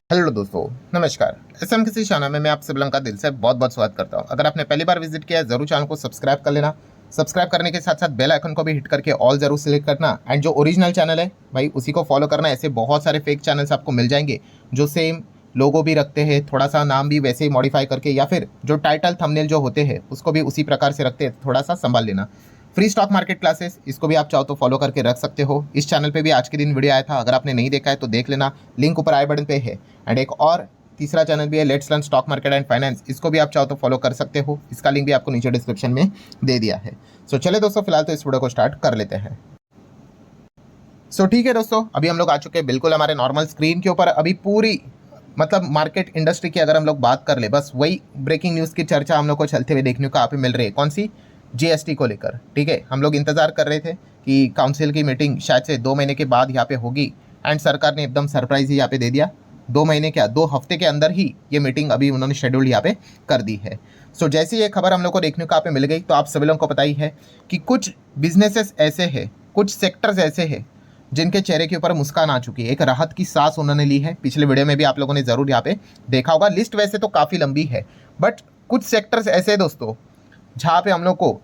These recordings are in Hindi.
हेलो दोस्तों, नमस्कार। एसएम किसी चैनल में मैं आप सब लोगों का दिल से बहुत बहुत स्वागत करता हूं। अगर आपने पहली बार विजिट किया है जरूर चैनल को सब्सक्राइब कर लेना। सब्सक्राइब करने के साथ साथ बेल आइकन को भी हिट करके ऑल जरूर सिलेक्ट करना। एंड जो ओरिजिनल चैनल है भाई उसी को फॉलो करना। ऐसे बहुत सारे फेक चैनल्स आपको मिल जाएंगे जो सेम लोगो भी रखते हैं, थोड़ा सा नाम भी वैसे ही मॉडिफाई करके, या फिर जो टाइटल थंबनेल जो होते हैं उसको भी उसी प्रकार से रखते हैं। थोड़ा सा संभाल लेना। फ्री स्टॉक मार्केट क्लासेस, इसको भी आप चाहो तो फॉलो करके रख सकते हो। इस चैनल पे भी आज के दिन वीडियो आया था, अगर आपने नहीं देखा है तो देख लेना, लिंक ऊपर आई बटन पे है। एंड एक और तीसरा चैनल भी है, let's learn stock market and finance, इसको भी आप चाहो तो फॉलो कर सकते हो। इसका लिंक भी आपको नीचे डिस्क्रिप्शन में दे दिया है। सो चले दोस्तों, फिलहाल तो इस वीडियो को स्टार्ट कर लेते हैं। सो ठीक है दोस्तों, अभी हम लोग आ चुके हैं बिल्कुल हमारे नॉर्मल स्क्रीन के ऊपर। अभी पूरी मतलब मार्केट इंडस्ट्री की अगर हम लोग बात कर ले, बस वही ब्रेकिंग न्यूज़ की चर्चा हम लोग को चलते हुए देखने को यहाँ पे मिल रही है। कौन सी? जीएसटी को लेकर। ठीक है, हम लोग इंतजार कर रहे थे कि काउंसिल की मीटिंग शायद से 2 महीने के बाद यहाँ पे होगी। एंड सरकार ने एकदम सरप्राइज ही यहाँ पे दे दिया। 2 महीने क्या, 2 हफ्ते के अंदर ही ये मीटिंग अभी उन्होंने शेड्यूल यहाँ पे कर दी है। सो जैसी ये खबर हम लोग को देखने को यहाँ पे मिल गई, तो आप सभी लोगों को पता ही है कि कुछ बिजनेसेस ऐसे हैं, कुछ सेक्टर्स ऐसे हैं जिनके चेहरे के ऊपर मुस्कान आ चुकी है। एक राहत की सांस उन्होंने ली है। पिछले वीडियो में भी आप लोगों ने जरूर यहाँ पे देखा होगा। लिस्ट वैसे तो काफ़ी लंबी है, बट कुछ सेक्टर्स ऐसे हैं दोस्तों जहाँ पे हम लोग को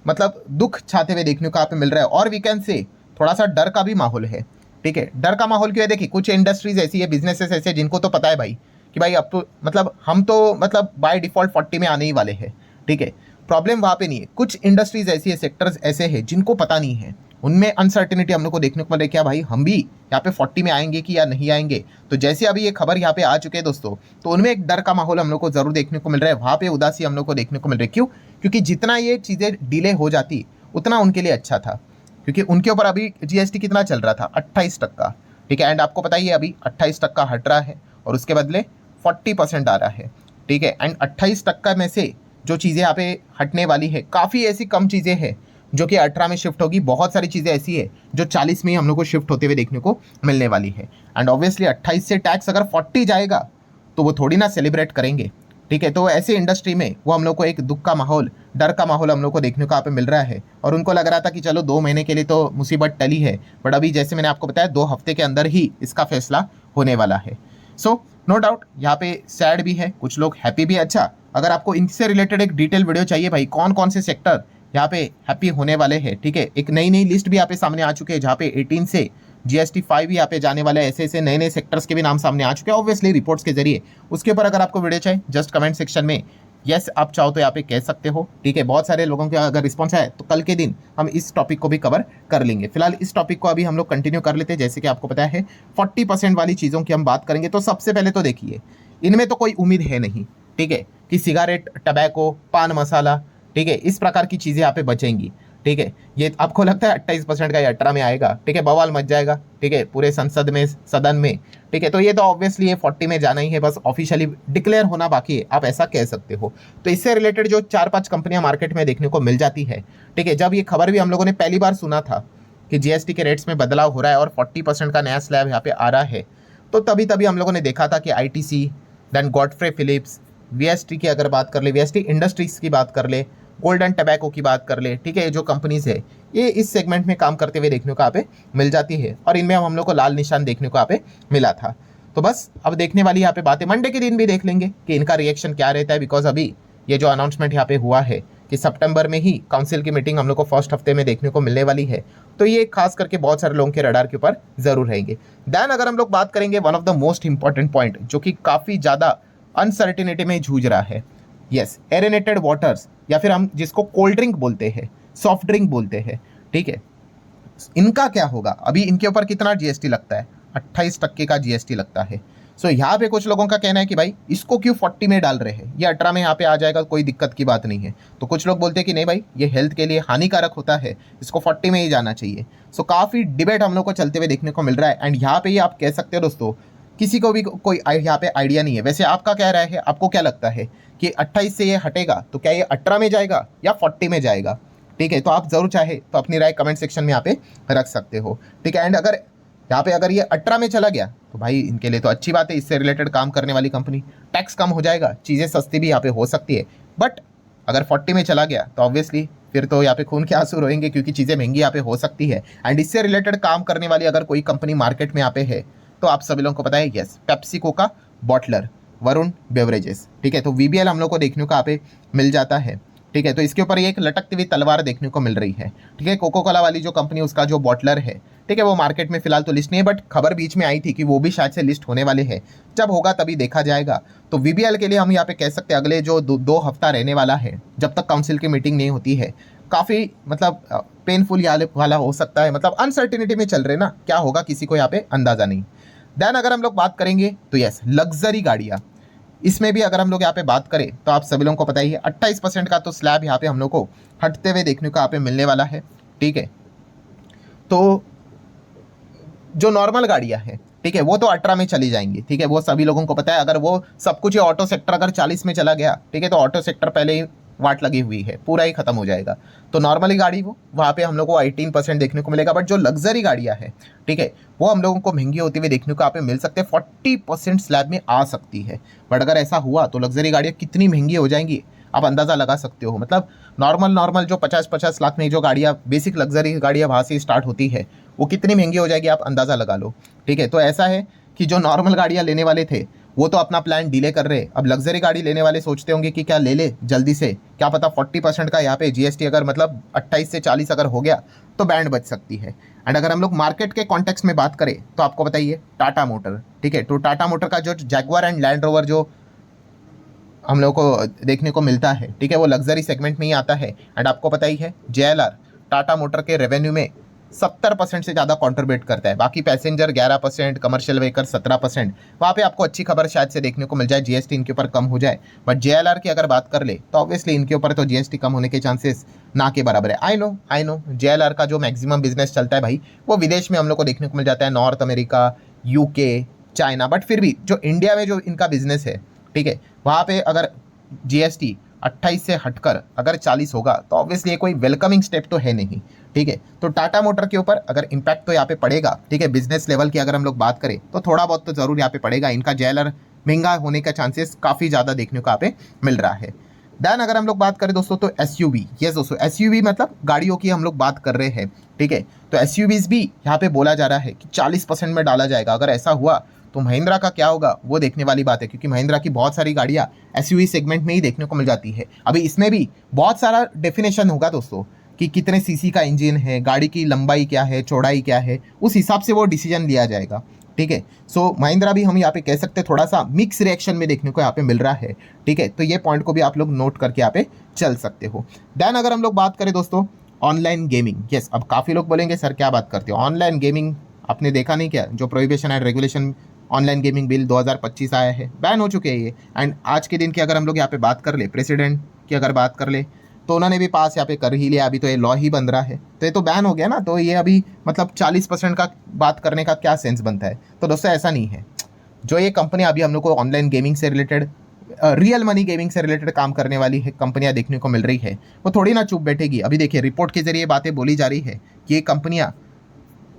मतलब दुख छाते हुए देखने को यहाँ पे मिल रहा है। और वीकेंड से थोड़ा सा डर का भी माहौल है। ठीक है, डर का माहौल क्यों है? देखिए, कुछ इंडस्ट्रीज ऐसी है, बिजनेसेस ऐसे जिनको तो पता है भाई कि भाई अब तो मतलब हम तो मतलब बाय डिफॉल्ट 40 में आने ही वाले हैं। ठीक है, प्रॉब्लम वहाँ पे नहीं है। कुछ इंडस्ट्रीज ऐसी है, सेक्टर्स ऐसे हैं जिनको पता नहीं है, उनमें अनसर्टिनिटी हम लोग को देखने को मिल रही है। क्या भाई हम भी यहाँ पे 40 में आएंगे कि या नहीं आएंगे? तो जैसे अभी ये खबर यहाँ पे आ चुके हैं दोस्तों, तो उनमें एक डर का माहौल हम लोग को जरूर देखने को मिल रहा है। वहाँ पे उदासी हम लोग को देखने को मिल रही है। क्यों? क्योंकि जितना ये चीज़ें डिले हो जाती उतना उनके लिए अच्छा था। क्योंकि उनके ऊपर अभी जीएसटी कितना चल रहा था? 28%। ठीक है, एंड आपको पता ही है अभी 28% हट रहा है और उसके बदले 40% आ रहा है। ठीक है, एंड 28% में से जो चीज़ें यहाँ पे हटने वाली है, काफ़ी ऐसी कम चीज़ें हैं जो कि 18 में शिफ्ट होगी। बहुत सारी चीज़ें ऐसी है जो 40 में ही हम लोग को शिफ्ट होते हुए देखने को मिलने वाली है। एंड ऑब्वियसली 28 से टैक्स अगर 40 जाएगा तो वो थोड़ी ना सेलिब्रेट करेंगे। ठीक है, तो ऐसे इंडस्ट्री में वो हम लोग को एक दुख का माहौल, डर का माहौल हम लोग को देखने को यहाँ पे मिल रहा है। और उनको लग रहा था कि चलो 2 महीने के लिए तो मुसीबत टली है, बट अभी जैसे मैंने आपको बताया 2 हफ्ते के अंदर ही इसका फैसला होने वाला है। सो नो डाउट यहाँ पे सैड भी है, कुछ लोग हैप्पी भी है। अच्छा, अगर आपको इनसे रिलेटेड एक डिटेल वीडियो चाहिए भाई, कौन कौन से सेक्टर यहाँ पे हैप्पी होने वाले हैं, ठीक है, एक नई नई लिस्ट भी यहाँ पे सामने आ चुके हैं जहाँ पे 18 से जीएसटी 5 यहाँ पे जाने वाले ऐसे ऐसे नए नए सेक्टर्स के भी नाम सामने आ चुके हैं ऑब्वियसली रिपोर्ट्स के जरिए। उसके ऊपर अगर आपको वीडियो चाहिए जस्ट कमेंट सेक्शन में यस आप चाहो तो यहाँ पे कह सकते हो। ठीक है, बहुत सारे लोगों का अगर रिस्पॉन्स है तो कल के दिन हम इस टॉपिक को भी कवर कर लेंगे। फिलहाल इस टॉपिक को अभी हम लोग कंटिन्यू कर लेते हैं। जैसे कि आपको पता है 40% वाली चीज़ों की हम बात करेंगे, तो सबसे पहले तो देखिए इनमें तो कोई उम्मीद है नहीं। ठीक है, कि सिगारेट, टबैको, पान मसाला, ठीक है, इस प्रकार की चीज़ें यहाँ पे बचेंगी। ठीक है, ये आपको लगता है 28% का ये 18 में आएगा? ठीक है, बवाल मच जाएगा। ठीक है, पूरे संसद में, सदन में। ठीक है, तो ये तो ऑब्वियसली ये 40 में जाना ही है, बस ऑफिशियली डिक्लेयर होना बाकी है, आप ऐसा कह सकते हो। तो इससे रिलेटेड जो 4-5 कंपनियां मार्केट में देखने को मिल जाती है। ठीक है, जब ये खबर भी हम लोगों ने पहली बार सुना था कि जीएसटी के रेट्स में बदलाव हो रहा है और 40% का नया स्लैब यहाँ पे आ रहा है, तो तभी तभी हम लोगों ने देखा था कि ITC, then Godfrey Phillips, VST की अगर बात कर ले, वीएसटी इंडस्ट्रीज की बात कर ले, गोल्डन टबैको की बात कर ले, ठीक है, जो कंपनीज है ये इस सेगमेंट में काम करते हुए देखने को यहाँ पे मिल जाती है। और इनमें हम लोग को लाल निशान देखने को यहाँ पे मिला था। तो बस अब देखने वाली यहाँ पे बातें मंडे के दिन भी देख लेंगे कि इनका रिएक्शन क्या रहता है। बिकॉज अभी ये जो अनाउंसमेंट यहाँ पे हुआ है कि सितंबर में ही काउंसिल की मीटिंग हम लोग को फर्स्ट हफ्ते में देखने को मिलने वाली है, तो ये खास करके बहुत सारे लोगों के रडार के ऊपर जरूर रहेंगे। देन अगर हम लोग बात करेंगे one of the most important point जो कि काफ़ी ज़्यादा अनसर्टिनिटी में जूझ रहा है, यस, एरेनेटेड वाटर्स, या फिर हम जिसको कोल्ड ड्रिंक बोलते हैं, सॉफ्ट ड्रिंक बोलते हैं। ठीक है, इनका क्या होगा? अभी इनके ऊपर कितना जीएसटी लगता है? 28% का जीएसटी लगता है। सो यहाँ पे कुछ लोगों का कहना है कि भाई इसको क्यों 40 में डाल रहे हैं, ये 18 में यहाँ पे आ जाएगा, कोई दिक्कत की बात नहीं है। तो कुछ लोग बोलते हैं कि नहीं भाई, ये हेल्थ के लिए हानिकारक होता है, इसको 40 में ही जाना चाहिए। सो काफ़ी डिबेट हम लोग को चलते हुए देखने को मिल रहा है। एंड यहाँ पे ही आप कह सकते हो दोस्तों, किसी को भी कोई यहाँ पे आइडिया नहीं है। वैसे आपका क्या राय है? आपको क्या लगता है कि 28 से ये हटेगा तो क्या ये 18 में जाएगा या 40 में जाएगा? ठीक है, तो आप जरूर चाहे तो अपनी राय कमेंट सेक्शन में यहाँ पे रख सकते हो। ठीक है, एंड अगर यहाँ पे अगर ये 18 में चला गया तो भाई इनके लिए तो अच्छी बात है, इससे रिलेटेड काम करने वाली कंपनी, टैक्स कम हो जाएगा, चीज़ें सस्ती भी यहाँ पे हो सकती है। बट अगर 40 में चला गया तो ऑब्वियसली फिर तो यहाँ पे खून के आंसू रोएंगे, क्योंकि चीज़ें महंगी यहाँ पे हो सकती है। एंड इससे रिलेटेड काम करने वाली अगर कोई कंपनी मार्केट में यहाँ पे है तो आप सभी लोगों को पता है यस, पेप्सिको का बॉटलर वरुण बेवरेजेस, ठीक है। तो वीबीएल हम लोग को देखने को यहाँ पे मिल जाता है, ठीक है। तो इसके ऊपर एक लटकती हुई तलवार देखने को मिल रही है, ठीक है। कोको कोला वाली जो कंपनी, उसका जो बॉटलर है, ठीक है, वो मार्केट में फिलहाल तो लिस्ट नहीं है, बट खबर बीच में आई थी कि वो भी शायद से लिस्ट होने वाले हैं। जब होगा तभी देखा जाएगा। तो वीबीएल के लिए हम यहाँ पे कह सकते हैं अगले जो दो हफ्ता रहने वाला है, जब तक काउंसिल की मीटिंग नहीं होती है, काफ़ी मतलब पेनफुल वाला हो सकता है। मतलब अनसर्टिनिटी में चल रहे ना, क्या होगा किसी को यहाँ पे अंदाजा नहीं। देन अगर हम लोग बात करेंगे तो यस, लग्जरी गाड़ियाँ, इसमें भी अगर हम लोग यहाँ पे बात करें तो आप सभी लोगों को पता ही है 28% का तो स्लैब यहाँ पे हम लोग को हटते हुए देखने को यहाँ पे मिलने वाला है, ठीक है। तो जो नॉर्मल गाड़ियाँ हैं, ठीक है, वो तो 18 में चली जाएंगी, ठीक है, वो सभी लोगों को पता है। अगर वो सब कुछ ऑटो सेक्टर अगर 40 में चला गया, ठीक है, तो ऑटो सेक्टर पहले ही वाट लगी हुई है, पूरा ही खत्म हो जाएगा। तो नॉर्मली गाड़ी वो वहाँ पे हम लोग को 18% देखने को मिलेगा। बट जो लग्जरी गाड़ियाँ हैं, ठीक है, वो हम लोगों को महंगी होती हुई देखने को यहाँ पे मिल सकते हैं, 40% स्लैब में आ सकती है। बट अगर ऐसा हुआ तो लग्जरी गाड़ियाँ कितनी महंगी हो जाएंगी आप अंदाज़ा लगा सकते हो। मतलब नॉर्मल जो 50-50 लाख में जो गाड़ियाँ, बेसिक लग्जरी गाड़ियाँ वहाँ से स्टार्ट होती है, वो कितनी महंगी हो जाएगी आप अंदाज़ा लगा लो, ठीक है। तो ऐसा है कि जो नॉर्मल गाड़ियाँ लेने वाले थे वो तो अपना प्लान डिले कर रहे। अब लग्जरी गाड़ी लेने वाले सोचते होंगे कि क्या ले ले जल्दी से, क्या पता 40% का यहाँ पे जीएसटी अगर मतलब 28 से 40 अगर हो गया तो बैंड बच सकती है। एंड अगर हम लोग मार्केट के कॉन्टेक्स्ट में बात करें तो आपको बताइए टाटा मोटर, ठीक है। तो टाटा मोटर का जो जैगुआर एंड लैंड रोवर जो हम लोग को देखने को मिलता है, ठीक है, वो लग्जरी सेगमेंट में ही आता है। एंड आपको पता ही है जेएलआर टाटा मोटर के रेवेन्यू में 70% से ज़्यादा कॉन्ट्रीब्यूट करता है। बाकी पैसेंजर 11%, कमर्शियल व्हीकल 17%। वहाँ पे आपको अच्छी खबर शायद से देखने को मिल जाए, जीएसटी इनके ऊपर कम हो जाए। बट जेएलआर की अगर बात कर ले तो ऑब्वियसली इनके ऊपर तो जीएसटी कम होने के चांसेस ना के बराबर है। आई नो जेएलआर का जो मैक्सिमम बिजनेस चलता है भाई, वो विदेश में हम लोग को देखने को मिल जाता है, north America, UK, China. But फिर भी जो इंडिया में जो इनका बिजनेस है, ठीक है, वहाँ पे अगर जीएसटी 28 से हटकर अगर 40 होगा तो ऑब्वियसली ये कोई वेलकमिंग स्टेप तो है नहीं, ठीक है। तो टाटा मोटर के ऊपर अगर इम्पैक्ट तो यहाँ पे पड़ेगा, ठीक है, बिजनेस लेवल की अगर हम लोग बात करें तो थोड़ा बहुत तो जरूर यहाँ पे पड़ेगा। इनका जेएलआर महंगा होने का चांसेस काफ़ी ज़्यादा देखने को यहाँ पे मिल रहा है। देन अगर हम लोग बात करें दोस्तों तो एसयूवी, यस दोस्तों, एसयूवी मतलब गाड़ियों की हम लोग बात कर रहे हैं, ठीक है। तो एसयूवीज भी यहाँ पे बोला जा रहा है कि 40% में डाला जाएगा। अगर ऐसा हुआ तो महिंद्रा का क्या होगा वो देखने वाली बात है, क्योंकि महिंद्रा की बहुत सारी गाड़ियाँ एसयूवी सेगमेंट में ही देखने को मिल जाती है। अभी इसमें भी बहुत सारा डेफिनेशन होगा दोस्तों कि कितने सीसी का इंजन है, गाड़ी की लंबाई क्या है, चौड़ाई क्या है, उस हिसाब से वो डिसीजन लिया जाएगा, ठीक है। सो महिंद्रा भी हम यहाँ पे कह सकते हैं थोड़ा सा मिक्स रिएक्शन में देखने को यहाँ पे मिल रहा है, ठीक है। तो ये पॉइंट को भी आप लोग नोट करके यहाँ पे चल सकते हो। देन अगर हम लोग बात करें दोस्तों ऑनलाइन गेमिंग, यस, अब काफ़ी लोग बोलेंगे सर क्या बात करते हो ऑनलाइन गेमिंग, आपने देखा नहीं क्या जो prohibition and regulation online gaming bill 2025 आया है, बैन हो चुके हैं ये। एंड आज के दिन की अगर हम लोग यहाँ पे बात कर ले, प्रेसिडेंट की अगर बात कर ले तो उन्होंने भी पास यहाँ पे कर ही लिया, अभी तो ये लॉ ही बन रहा है, तो ये तो बैन हो गया ना। तो ये अभी मतलब 40% का बात करने का क्या सेंस बनता है। तो दोस्तों ऐसा नहीं है, जो ये कंपनी अभी हम लोग को ऑनलाइन गेमिंग से रिलेटेड, रियल मनी गेमिंग से रिलेटेड काम करने वाली है कंपनियां देखने को मिल रही है, वो थोड़ी ना चुप बैठेगी। अभी देखिए रिपोर्ट के जरिए बातें बोली जा रही है कि ये कंपनियां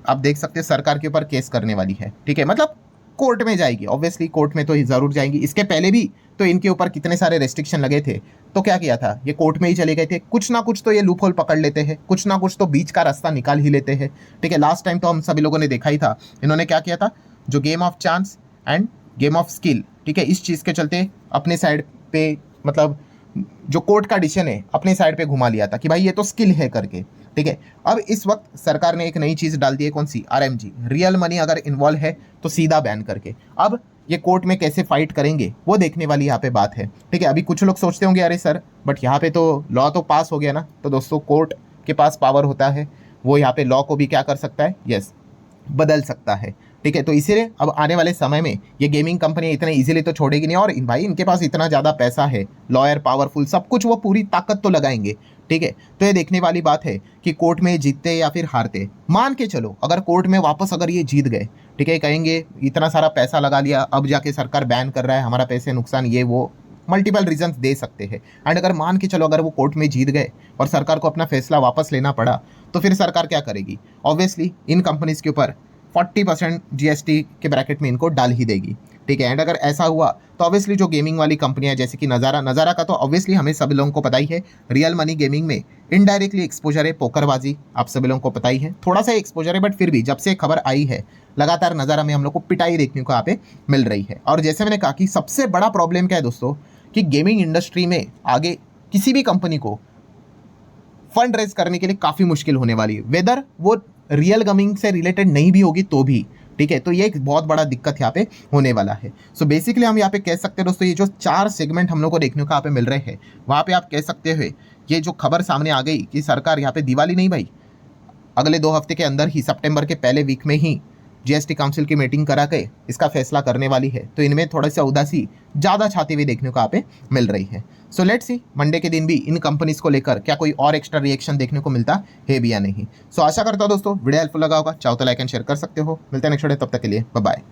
आप देख सकते हैं सरकार के ऊपर केस करने वाली है, ठीक है, मतलब कोर्ट में जाएगी। ऑब्वियसली कोर्ट में तो ज़रूर जाएंगी। इसके पहले भी तो इनके ऊपर कितने सारे रेस्ट्रिक्शन लगे थे, तो क्या किया था, ये कोर्ट में ही चले गए थे। कुछ ना कुछ तो ये लूप होल पकड़ लेते हैं, कुछ ना कुछ तो बीच का रास्ता निकाल ही लेते हैं, ठीक है। लास्ट टाइम तो हम सभी लोगों ने देखा ही था, इन्होंने क्या किया था, जो game of chance end game of skill, ठीक है, इस चीज़ के चलते अपने साइड पे मतलब जो कोर्ट का डिसीजन है अपने साइड पे घुमा लिया था कि भाई ये तो स्किल है करके, ठीक है। अब इस वक्त सरकार ने एक नई चीज़ डाल दी है, कौन सी, आरएमजी, रियल मनी अगर इन्वॉल्व है तो सीधा बैन करके। अब ये कोर्ट में कैसे फाइट करेंगे वो देखने वाली यहाँ पे बात है, ठीक है। अभी कुछ लोग सोचते होंगे अरे सर बट यहाँ पे तो लॉ तो पास हो गया ना। तो दोस्तों कोर्ट के पास पावर होता है, वो यहाँ पे लॉ को भी क्या कर सकता है, यस, बदल सकता है, ठीक है। तो इसीलिए अब आने वाले समय में ये गेमिंग कंपनी इतने इजीली तो छोड़ेगी नहीं। और भाई इनके पास इतना ज़्यादा पैसा है, लॉयर पावरफुल, सब कुछ, वो पूरी ताकत तो लगाएंगे, ठीक है। तो ये देखने वाली बात है कि कोर्ट में जीतते या फिर हारते। मान के चलो अगर कोर्ट में वापस अगर ये जीत गए, ठीक है, कहेंगे इतना सारा पैसा लगा लिया, अब जाके सरकार बैन कर रहा है, हमारा पैसे नुकसान, ये वो मल्टीपल रीजंस दे सकते हैं। एंड अगर मान के चलो अगर वो कोर्ट में जीत गए और सरकार को अपना फैसला वापस लेना पड़ा, तो फिर सरकार क्या करेगी, ऑब्वियसली इन कंपनीज के ऊपर 40% जीएसटी के ब्रैकेट में इनको डाल ही देगी, ठीक है। एंड अगर ऐसा हुआ तो ऑब्वियसली जो गेमिंग वाली कंपनियां जैसे कि नज़ारा का तो ऑब्वियसली हमें सभी लोगों को पता ही है, रियल मनी गेमिंग में इनडायरेक्टली एक्सपोजर है, पोकरबाजी आप सभी लोगों को पता ही है, थोड़ा सा एक्सपोजर है, बट फिर भी जब से खबर आई है लगातार नज़ारा में हम लोग को पिटाई देखने को यहाँ पे मिल रही है। और जैसे मैंने कहा कि सबसे बड़ा प्रॉब्लम क्या है दोस्तों, कि गेमिंग इंडस्ट्री में आगे किसी भी कंपनी को फंड रेज करने के लिए काफ़ी मुश्किल होने वाली है, वेदर वो रियल गेमिंग से रिलेटेड नहीं भी होगी तो भी, ठीक है। तो ये एक बहुत बड़ा दिक्कत यहाँ पे होने वाला है। सो बेसिकली हम यहाँ पे कह सकते हैं दोस्तों, ये जो 4 सेगमेंट हम लोग को देखने को यहाँ पे मिल रहे हैं, वहाँ पे आप कह सकते हो ये जो खबर सामने आ गई कि सरकार यहाँ पे दिवाली नहीं भाई, अगले 2 हफ्ते के अंदर ही सितंबर के पहले वीक में ही जीएसटी काउंसिल की मीटिंग करा के इसका फैसला करने वाली है। तो इनमें थोड़ा सा उदासी ज़्यादा छाती हुई देखने को यहाँ पे मिल रही है। सो लेट्स सी मंडे के दिन भी इन कंपनीज को लेकर क्या कोई और एक्स्ट्रा रिएक्शन देखने को मिलता है भी या नहीं। सो आशा करता हूँ दोस्तों वीडियो हेल्पफुल लगा होगा, चाहो तो लाइक एंड शेयर कर सकते हो। मिलते हैं नेक्स्ट वीडियो, तब तक के लिए बाय बाय।